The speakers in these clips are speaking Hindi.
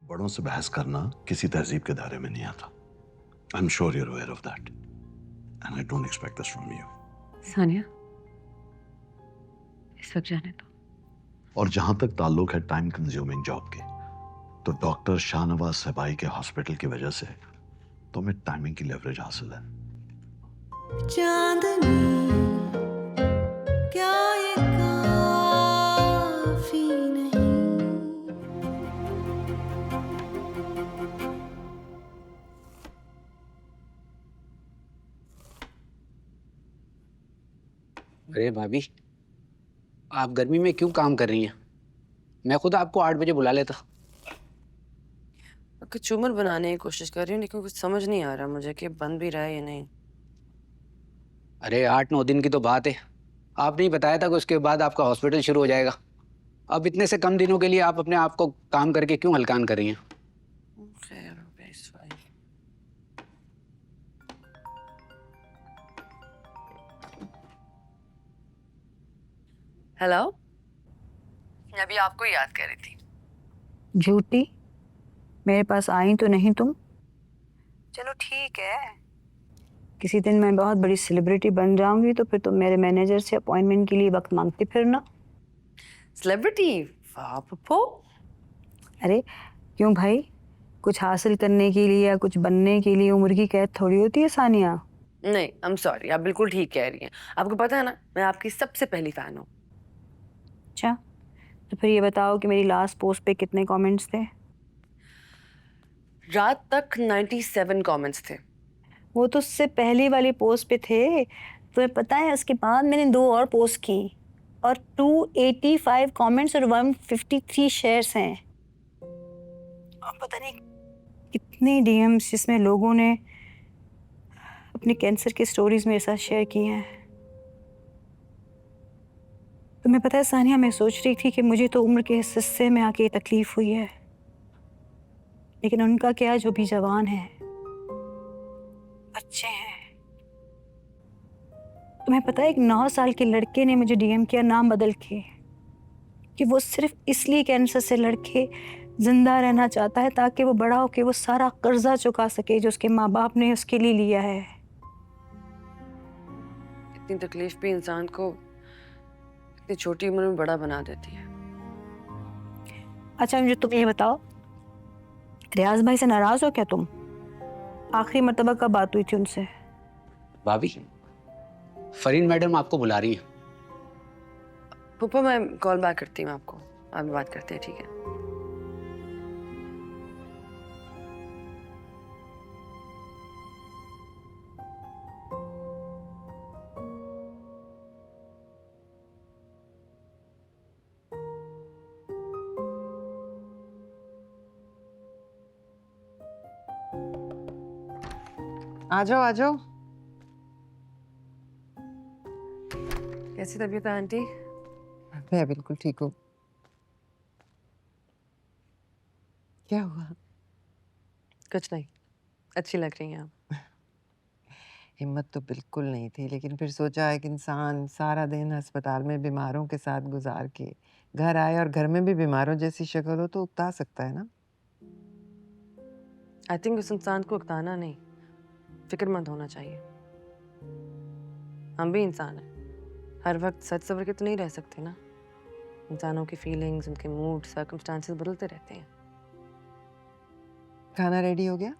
बड़ों से बहस करना किसी तहजीब के दायरे में नहीं आता। I am sure you are aware of that and I don't expect this from you. Sania, इस वक्त जाने दो। और जहां तक ताल्लुक है टाइम कंज्यूमिंग जॉब के, तो डॉक्टर शाहनवाज सबाई के हॉस्पिटल की वजह से तुम्हें टाइमिंग की लेवरेज हासिल है। चांदनी क्या ये काफी नहीं। अरे भाभी, आप गर्मी में क्यों काम कर रही हैं? मैं खुद आपको 8 बजे बुला लेता। कुछ चूमर बनाने की कोशिश कर रही हूँ, लेकिन कुछ समझ नहीं आ रहा मुझे कि बन भी रहा है या नहीं। अरे 8-9 दिन की तो बात है। आपने ही बताया था कि उसके बाद आपका हॉस्पिटल शुरू हो जाएगा। अब इतने से कम दिनों के लिए आप अपने आप को काम करके क्यों हलकान कर रही हैं? खैर, it's fine। हेलो, मैं अभी आपको याद कर रही थी। झूठी, मेरे पास आई तो नहीं तुम। चलो ठीक है, किसी दिन मैं बहुत बड़ी सेलिब्रिटी बन जाऊंगी तो फिर तुम मेरे मैनेजर से अपॉइंटमेंट के लिए वक्त मांगते फिरना। सेलिब्रिटी? वाह पप्पू। अरे क्यों भाई, कुछ हासिल करने के लिए या कुछ बनने के लिए उम्र की कैद थोड़ी होती है सानिया। नहीं, आई एम सॉरी, आप बिल्कुल ठीक कह रही हैं। आपको पता है ना, मैं आपकी सबसे पहली फैन हूँ। अच्छा, तो फिर ये बताओ कि मेरी लास्ट पोस्ट पे कितने कमेंट्स थे? रात तक 97 कमेंट्स थे। वो तो उससे पहली वाली पोस्ट पे थे। तुम्हें पता है उसके बाद मैंने 2 और पोस्ट की और 285 कमेंट्स और 153 शेयर्स हैं। और पता नहीं कितने डीएम्स जिसमें लोगों ने अपने कैंसर की स्टोरीज मेरे साथ शेयर की हैं। तुम्हें पता है सानिया, मैं सोच रही थी कि मुझे तो उम्र के इस हिस्से में आके तकलीफ हुई है, लेकिन उनका क्या जो भी जवान है, बच्चे हैं। तुम्हें पता है एक 9 साल के लड़के ने मुझे डीएम किया नाम बदल के कि वो सिर्फ इसलिए कैंसर से लड़के जिंदा रहना चाहता है ताकि वो बड़ा होके वो सारा कर्जा चुका सके जो उसके माँ बाप ने उसके लिए लिया है। इतनी तकलीफ भी इंसान को इतनी छोटी उम्र में बड़ा बना देती है। अच्छा मुझे तुम ये बताओ, रियाज भाई से नाराज हो क्या तुम? आखिरी मर्तबा कब बात हुई थी उनसे? भाभी, फरीन मैडम आपको बुला रही हैं। पप्पा, मैं कॉल बैक करती हूँ आपको। आप बात करते हैं, ठीक है? आ जाओ आ जाओ। कैसी तबीयत है आंटी? मैं बिल्कुल ठीक हूँ। क्या हुआ? कुछ नहीं, अच्छी लग रही हैं आप। हिम्मत तो बिल्कुल नहीं थी, लेकिन फिर सोचा एक इंसान सारा दिन अस्पताल में बीमारों के साथ गुजार के घर आए और घर में भी बीमारों जैसी शक्ल हो तो उकता सकता है ना। आई थिंक उस इंसान को उकताना नहीं, फिक्रमंद होना चाहिए। हम भी इंसान हैं, हर वक्त सच सवर के तो नहीं रह सकते ना। इंसानों की फीलिंग्स, उनके मूड, सर्कमस्टांसेस बदलते रहते हैं। खाना रेडी हो गया?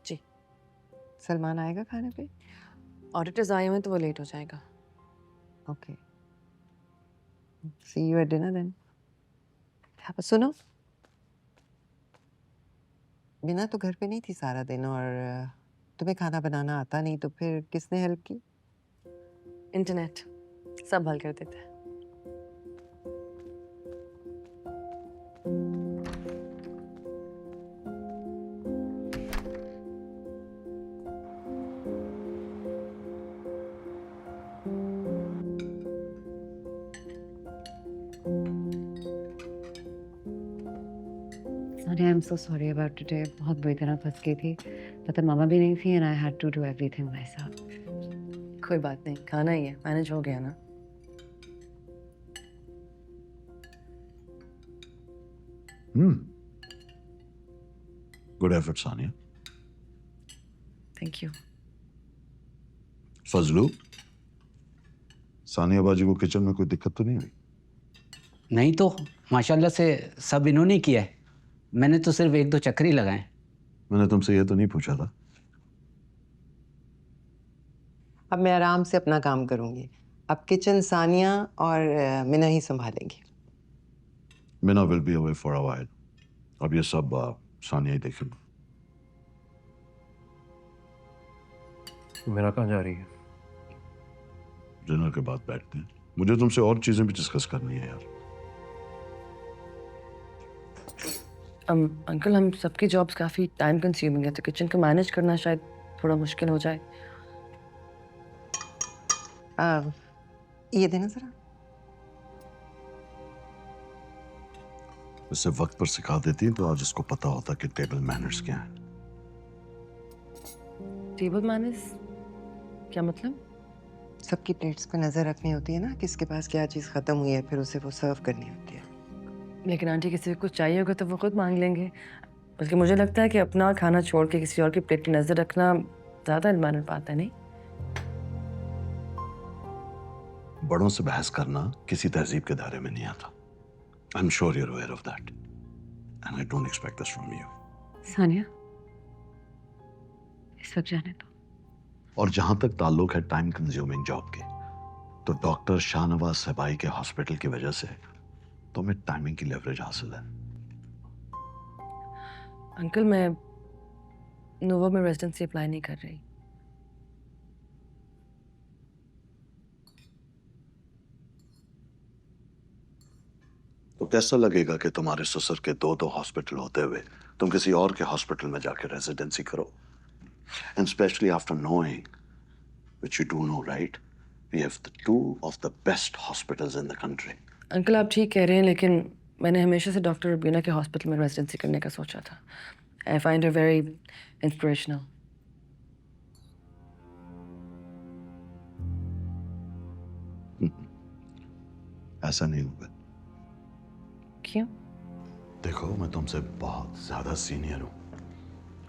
जी। सलमान आएगा खाने पे? ऑडिटर्स आए हुए हैं तो वो लेट हो जाएगा। Okay, see you at dinner then. सुनो, बिना तो घर पे नहीं थी सारा दिन और तुम्हें खाना बनाना आता नहीं, तो फिर किसने हेल्प की? इंटरनेट सब हल कर देता है। Sania, I am so sorry about today. बहुत बुरी तरह फंस गई थी, पता मामा भी नहीं थी and I had to do everything myself. कोई बात नहीं, खाना ही है, मैनेज हो गया ना। Good effort Sania. Thank you. Fazlu, Sania बाजी को किचन में कोई दिक्कत तो नहीं हुई? नहीं तो माशाल्लाह से सब इन्होंने ही किया है। मैंने तो सिर्फ 1-2 चक्कर ही लगाए। मैंने तुमसे ये तो नहीं पूछा था। अब मैं आराम से अपना काम करूंगी। अब किचन सानिया और मिना ही संभालेंगी। Meena will be away for a while. अब ये सब सानिया ही देखेगी। मेरा कहाँ जा रही है? डिनर के बाद बैठते हैं, मुझे तुमसे और चीजें भी डिस्कस करनी है यार। अंकल, हम सबकी जॉब्स काफ़ी टाइम कंज्यूमिंग है, तो किचन को मैनेज करना शायद थोड़ा मुश्किल हो जाए। ये देना जरा। इसे वक्त पर सिखा देती तो आज इसको पता होता कि टेबल मैनर्स क्या है। टेबल मैनर्स क्या मतलब? सबकी प्लेट्स पे नजर रखनी होती है ना, किसके पास क्या चीज़ खत्म हुई है, फिर उसे वो सर्व करनी होती है। लेकिन आंटी, किसी को कुछ चाहिए होगा तो वो खुद मांग लेंगे। बल्कि मुझे लगता है कि अपना खाना छोड़ के किसी और की प्लेट की नज़र रखना ज़्यादा मैनर पाता है, नहीं? बड़ों से बहस करना किसी तहजीब के दायरे में नहीं आता। I am sure you are aware of that and I don't expect this from you. Sania, इस वक्त जाने दो। और जहां तक ताल्लुक है टाइम कंज्यूमिंग जॉब के, तो डॉक्टर शाहनवाज सबाई के हॉस्पिटल की वजह से तुम्हें टाइमिंग की लेवरेज हासिल है। अंकल, मैं नोवा में रेजिडेंसी अप्लाई नहीं कर रही। तो कैसा लगेगा कि तुम्हारे ससुर के 2 हॉस्पिटल होते हुए तुम किसी और के हॉस्पिटल में जाकर रेजिडेंसी करो? And specially after knowing, which you do know, right, we have the 2 of the best hospitals in the country. Uncle, आप ठीक कह रहे हैं, लेकिन मैंने हमेशा से डॉक्टर रुबीना के हॉस्पिटल में रेजिडेंसी करने का सोचा था। I find her very inspirational. ऐसा नहीं होगा। क्यों? देखो, मैं तुमसे बहुत ज्यादा सीनियर हूं,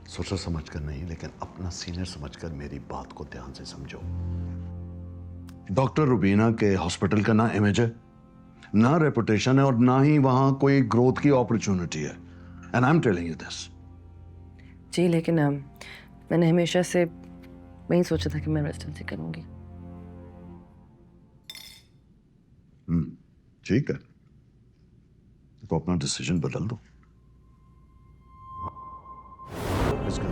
सोचा समझकर नहीं, लेकिन अपना सीनियर समझकर मेरी बात को ध्यान से समझो। डॉक्टर रुबीना के हॉस्पिटल का ना इमेज है, ना रेपुटेशन है, और ना ही वहां कोई ग्रोथ की अपॉर्चुनिटी है। And I am telling you this. जी, लेकिन मैंने हमेशा से वही सोचा था कि मैं रेजिडेंसी करूंगी। ठीक है, तो अपना डिसीजन बदल दो। इसका